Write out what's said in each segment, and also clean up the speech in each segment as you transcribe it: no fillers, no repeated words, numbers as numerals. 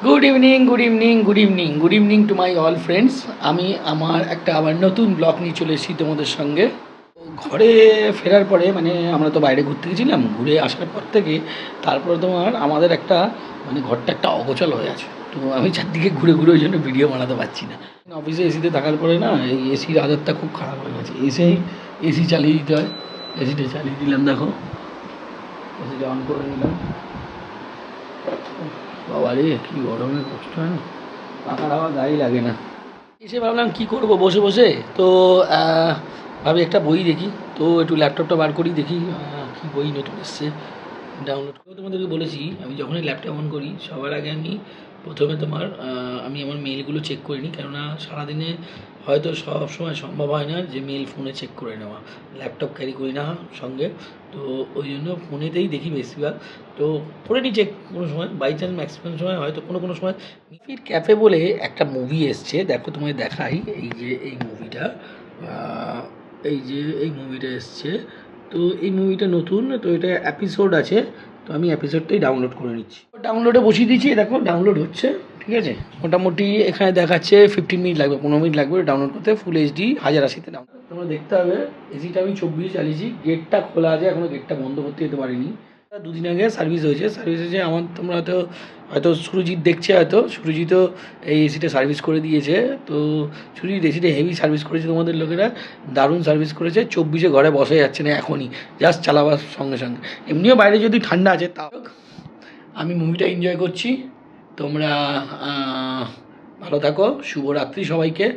Good evening, good evening, good evening, good evening to my all friends. আমি আমার একটা আবার নতুন ব্লগ নিয়ে চলে এসেছি তোমাদের সঙ্গে। ঘরে ফেরার পরে মানে আমরা তো বাইরে ঘুরতে গেছিলাম, ঘুরে আসার পর থেকে তারপরে তোমার আমাদের একটা মানে ঘরটা একটা অগোছাল হয়ে আছে। তো আমি চারদিকে ঘুরে ঘুরে ওই জন্য ভিডিও বানাতে পারছি না। অফিসে এসিতে থাকার পরে না এই এসির আদতটা খুব খারাপ হয়ে গেছে। এসেই এসি চালিয়ে দিতে হয়। এসিটা চালিয়ে দিলাম, দেখো এসিটা অন করে দিলাম। বাবা রে, কী গরমে কষ্ট হয় না, পাখার হাওয়া গায়ে লাগে না। এসে ভাবলাম কী করব বসে বসে, তো ভাবি একটা বই দেখি। তো একটু ল্যাপটপটা বার করি, দেখি কী বই নতুন এসছে ডাউনলোড করে। তোমাদেরকে বলেছি আমি যখনই ল্যাপটপ অন করি সবার আগে আমি প্রথমে তোমার আমি আমার মেলগুলো চেক করে নিই, কেননা সারাদিনে হয়তো সব সময় সম্ভব হয় না যে মেল ফোনে চেক করে নেওয়া, ল্যাপটপ ক্যারি করি না সঙ্গে। তো ওই জন্য ফোনেতেই দেখি বেশিরভাগ। তো করে নিই চেক, কোনো সময় বাই চান্স ম্যাক্সিমাম সময় হয়তো কোনো কোনো সময়। মিফির ক্যাফে বলে একটা মুভি এসছে, দেখো তোমায় দেখাই। এই যে এই মুভিটা, এই যে এই মুভিটা এসছে। তো এই মুভিটা নতুন, তো এটা এপিসোড আছে। তো আমি এপিসোডটাই ডাউনলোড করে নিচ্ছি, ডাউনলোডে বসিয়ে দিচ্ছি। দেখো ডাউনলোড হচ্ছে, ঠিক আছে। মোটামুটি এখানে দেখাচ্ছে 15 মিনিট লাগবে, 15 মিনিট লাগবে ডাউনলোড করতে। ফুল এইচডি 1080-তে ডাউনলোড। তোমরা দেখতে হবে এসিটা আমি 24 চালিয়েছি, গেটটা খোলা আছে, এখনও গেটটা বন্ধ করতে যেতে পারিনি। দুদিন আগে সার্ভিস হয়েছে, আমার তোমরা তো হয়তো সুরজিৎ দেখছে, হয়তো সুরজিৎও এই এসিটা সার্ভিস করে দিয়েছে। তো সুরজিৎ এসিটা হেভি সার্ভিস করেছে, তোমাদের লোকেরা দারুণ সার্ভিস করেছে। 24-এ ঘরে বসে যাচ্ছে না এখনই, জাস্ট চালাবার সঙ্গে সঙ্গে। এমনিও বাইরে যদি ঠান্ডা আছে, তাও আমি মুভিটা এনজয় করছি। তোমরা ভালো থাকো, শুভরাত্রি সবাইকে।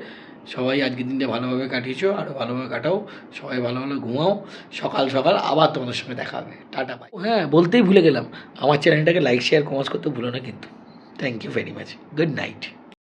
সবাই আজকের দিনটা ভালোভাবে কাটিয়েছো, আরও ভালোভাবে কাটাও। সবাই ভালো ভালো ঘুমাও। সকাল সকাল আবার তোমাদের সঙ্গে দেখা হবে। Tata bye. হ্যাঁ, বলতেই ভুলে গেলাম, আমার চ্যানেলটাকে লাইক শেয়ার কমেন্টস করতে ভুলো না কিন্তু। Thank you very much. Good night.